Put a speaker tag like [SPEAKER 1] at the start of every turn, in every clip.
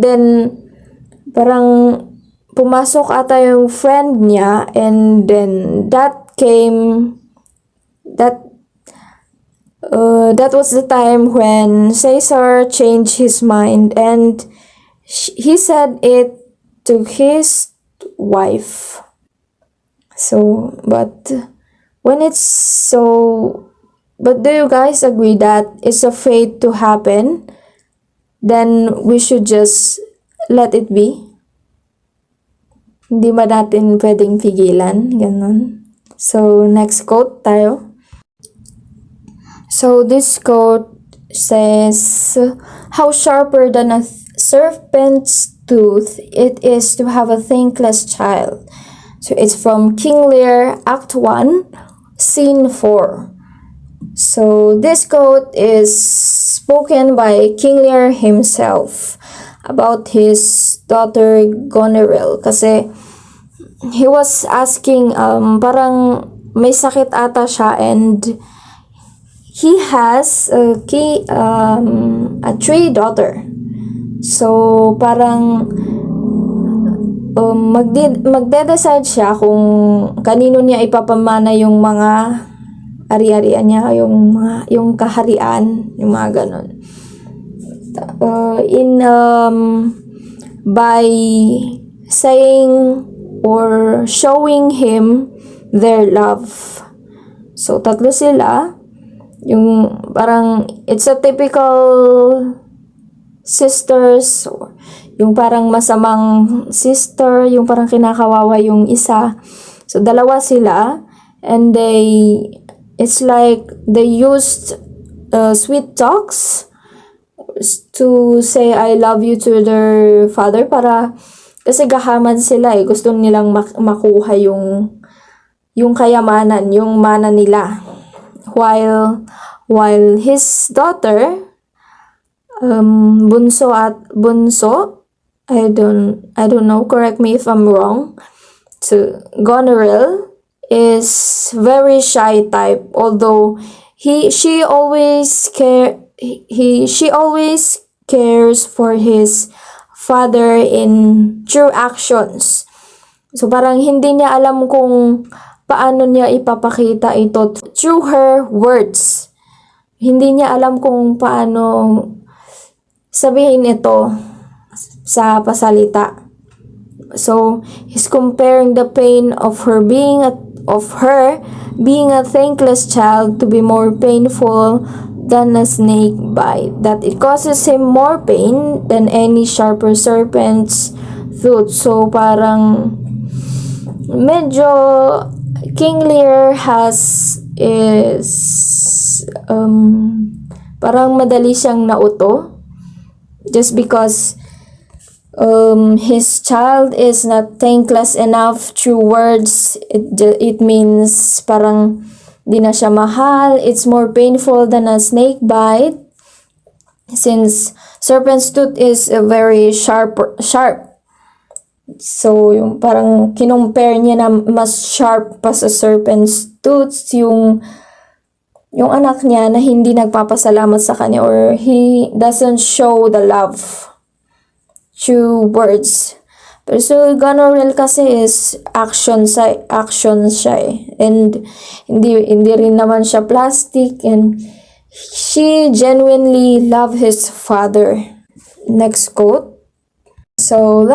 [SPEAKER 1] then parang pumasok ata yung friend niya, and then that was the time when Caesar changed his mind, and he said it to his wife. So, but do you guys agree that it's a fate to happen? Then we should just let it be? Hindi ba natin pwedeng pigilan? Ganon. So, next quote tayo. So, this quote says, "How sharper than a serpent's tooth it is to have a thankless child." So, it's from King Lear, Act 1, Scene 4. So, this quote is spoken by King Lear himself about his daughter Goneril. Kasi, he was asking, parang may sakit ata siya, and he has a 3 daughter. So, parang magde-decide siya kung kanino niya ipapamana yung mga ari-arian niya, yung kaharian, yung mga ganon. By saying or showing him their love. So, 3 sila. Yung parang, it's a typical sisters, yung parang masamang sister, yung parang kinakawawa yung isa. So, 2 sila, and it's like they used sweet talks to say I love you to their father, kasi gahaman sila gusto nilang makuha yung kayamanan, yung mana nila. While his daughter, bunso, I don't know, correct me if I'm wrong. So, Goneril is very shy type, although she always cares for his father in true actions. So, parang hindi niya alam kung paano niya ipapakita ito through her words. Hindi niya alam kung paano sabihin ito sa pasalita. So, he's comparing the pain of her being a thankless child to be more painful than a snake bite. That it causes him more pain than any sharper serpent's tooth. So, parang medyo King Lear parang madali siyang nauto, just because his child is not thankless enough through words. It means parang di na siya mahal. It's more painful than a snake bite, since serpent's tooth is very sharp. So, yung parang kinumpare niya na mas sharp pa sa serpent's tooth yung anak niya na hindi nagpapasalamat sa kanya, or he doesn't show the love through words. Pero so, Goneril kasi is action siya and hindi rin naman siya plastic, and she genuinely love his father. Next quote. So,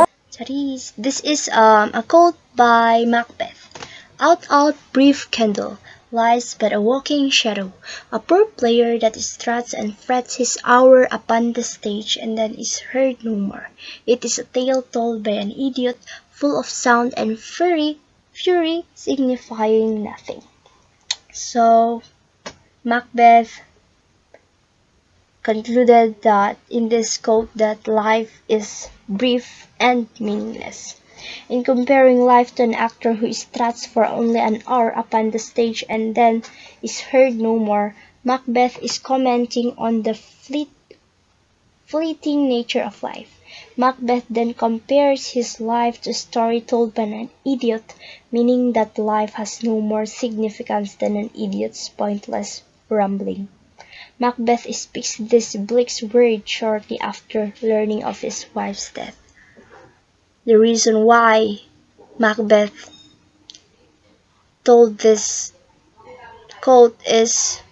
[SPEAKER 2] this is a quote by Macbeth. Out, brief candle, lies but a walking shadow, a poor player that struts and frets his hour upon the stage and then is heard no more. It is a tale told by an idiot, full of sound and fury signifying nothing. So, Macbeth concluded that in this quote that life is brief and meaningless. In comparing life to an actor who struts for only an hour upon the stage and then is heard no more, Macbeth is commenting on the fleeting nature of life. Macbeth then compares his life to a story told by an idiot, meaning that life has no more significance than an idiot's pointless rambling. Macbeth speaks these bleak words shortly after learning of his wife's death. The reason why Macbeth told this quote is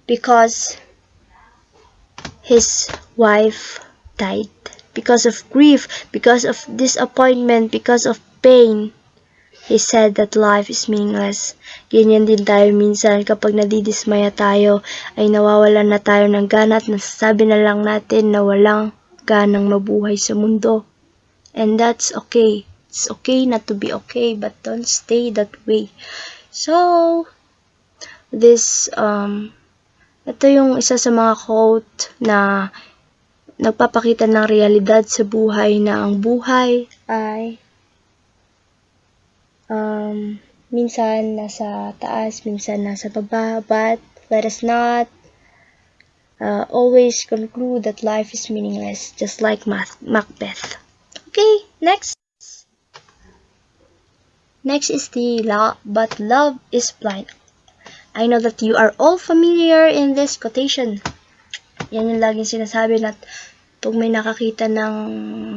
[SPEAKER 2] because his wife died. Because of grief, because of disappointment, because of pain, he said that life is meaningless. Ganyan din tayo minsan kapag nadidismaya tayo, ay nawawalan na tayo ng gana at nasasabi na lang natin na walang ganang mabuhay sa mundo. And that's okay. It's okay not to be okay, but don't stay that way. So, ito yung isa sa mga quote na nagpapakita ng realidad sa buhay na ang buhay ay minsan nasa taas, minsan nasa baba, but let us not always conclude that life is meaningless, just like Macbeth. Okay, next. Next is but love is blind. I know that you are all familiar in this quotation. Yan yung laging sinasabi na pag may nakakita ng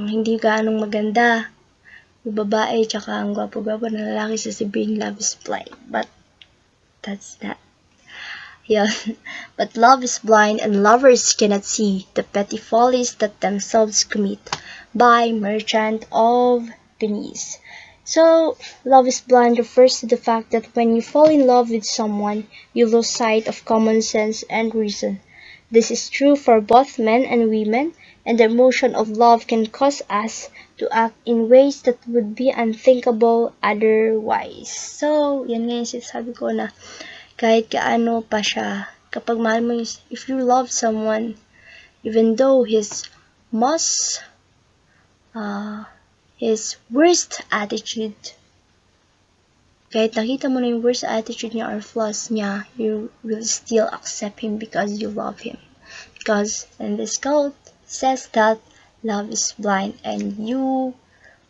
[SPEAKER 2] hindi gaanong maganda, yung babae tsaka ang gwapo-gwapo na lalaki, sasabihin love is blind. But that's not. Yeah. But love is blind and lovers cannot see the petty follies that themselves commit. By Merchant of Venice. So, love is blind refers to the fact that when you fall in love with someone, you lose sight of common sense and reason. This is true for both men and women, and the emotion of love can cause us to act in ways that would be unthinkable otherwise. So, yan nga yung sinasabi ko na kahit kaano pa siya, kapag mahal mo, if you love someone, even though his worst attitude, kahit nakita mo na yung worst attitude niya or flaws niya, you will still accept him because you love him. Because in this quote says that love is blind and you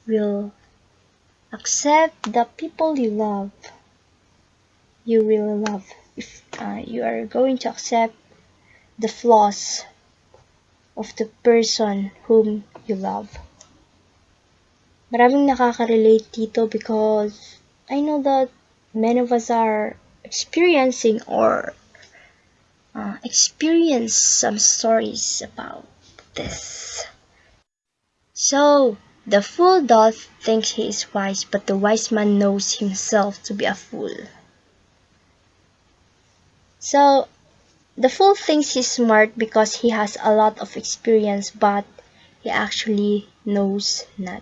[SPEAKER 2] will accept the people you love. You will love. If you are going to accept the flaws of the person whom you love. Maraming nakaka-relate dito because I know that many of us are experiencing or experience some stories about this. So, the fool doth think he is wise, but the wise man knows himself to be a fool. So, the fool thinks he's smart because he has a lot of experience, but he actually knows not.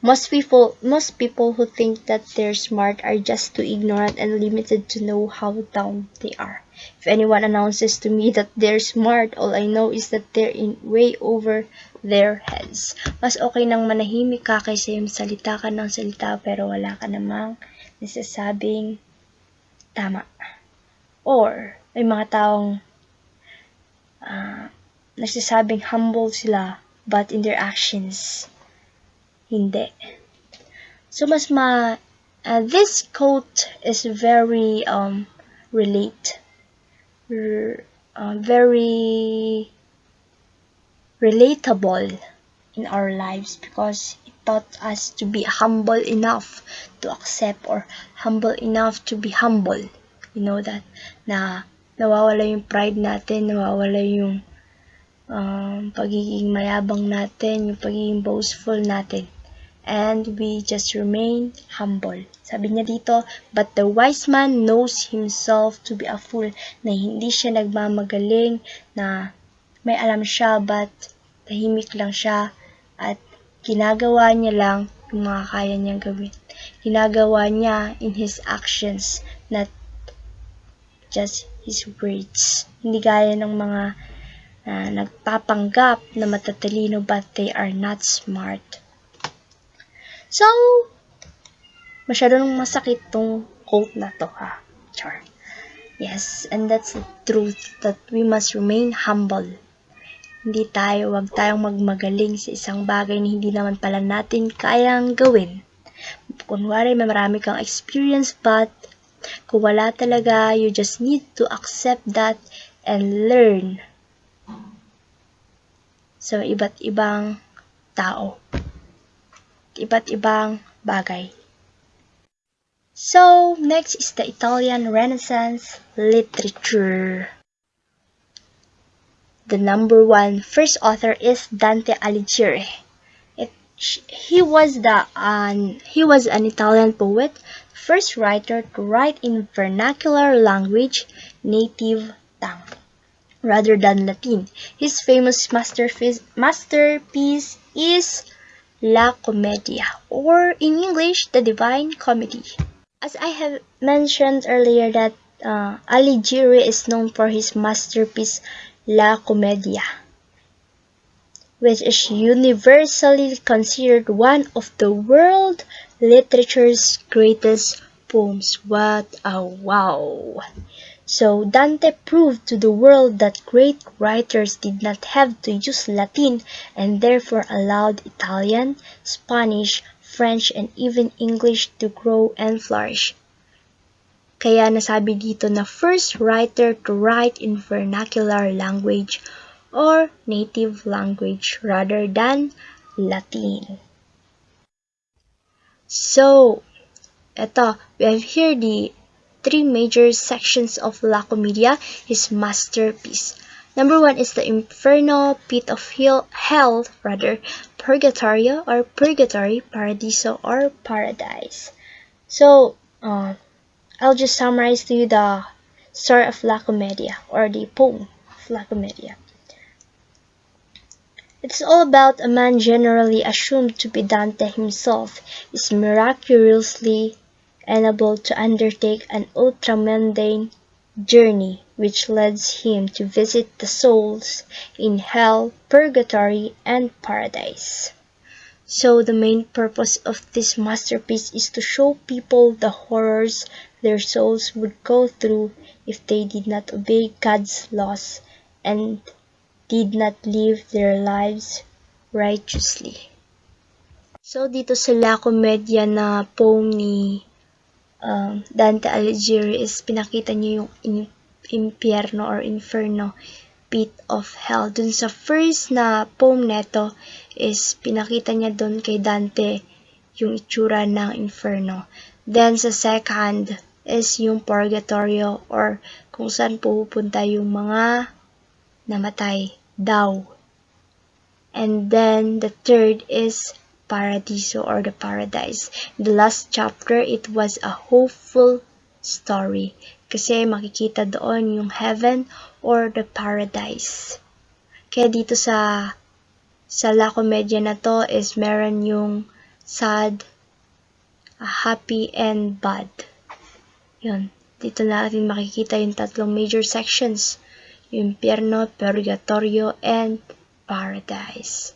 [SPEAKER 2] Most people who think that they're smart are just too ignorant and limited to know how dumb they are. If anyone announces to me that they're smart, all I know is that they're way over their heads. Mas okay nang manahimik ka kaysa yung salita ka ng salita pero wala ka namang nasasabing tama. Or, may mga taong nagsasabing humble sila but in their actions, hindi. So, this quote is very very relatable in our lives because it taught us to be humble enough to accept or humble enough to be humble. You know that na nawawala yung pride natin, nawawala yung pagiging mayabang natin, yung pagiging boastful natin. And we just remain humble. Sabi niya dito, but the wise man knows himself to be a fool, na hindi siya nagmamagaling, na may alam siya but tahimik lang siya at ginagawa niya lang yung mga kaya niyang gawin. Ginagawa niya in his actions, not just his words. Hindi gaya ng mga nagpapanggap na matatalino but they are not smart. So, masyado nang masakit tong quote na to, ha? Char. Yes, and that's the truth that we must remain humble. Wag tayong magmagaling sa isang bagay na hindi naman pala natin kayang gawin. Kunwari, may marami kang experience but Kung wala talaga, you just need to accept that and learn. So, iba't ibang tao. Iba't ibang bagay. So, next is the Italian Renaissance literature. The number one first author is Dante Alighieri. He was an Italian poet, first writer to write in vernacular language, native tongue, rather than Latin. His famous masterpiece is La Commedia, or in English, The Divine Comedy. As I have mentioned earlier that Alighieri is known for his masterpiece La Commedia, which is universally considered one of the world literature's greatest poems. What a wow! So Dante proved to the world that great writers did not have to use Latin and therefore allowed Italian, Spanish, French, and even English to grow and flourish. Kaya nasabi dito na first writer to write in vernacular language or native language rather than Latin. So, eto, we have here the three major sections of La Commedia, his masterpiece. Number one is the Inferno, pit of hell, Purgatorio or Purgatory, Paradiso or Paradise. So, I'll just summarize to you the story of La Commedia, or the poem of La Commedia. It's all about a man generally assumed to be Dante himself is miraculously enabled to undertake an ultramundane journey which leads him to visit the souls in hell, purgatory, and paradise. So the main purpose of this masterpiece is to show people the horrors their souls would go through if they did not obey God's laws and did not live their lives righteously. So dito sa La Commedia na poem ni Dante Alighieri is pinakita niya yung impyerno or inferno, pit of hell. Dun sa first na poem neto is pinakita niya dun kay Dante yung itsura ng inferno. Then sa second is yung purgatorio or kung saan pupunta yung mga namatay daw. And then the third is Paradiso or the paradise. In the last chapter, it was a hopeful story kasi makikita doon yung heaven or the paradise. Kaya dito sa La Commedia na to is meron yung sad, happy, and bad. Yun. Dito natin makikita yung tatlong major sections. Yung Impierno, Purgatorio, and Paradise.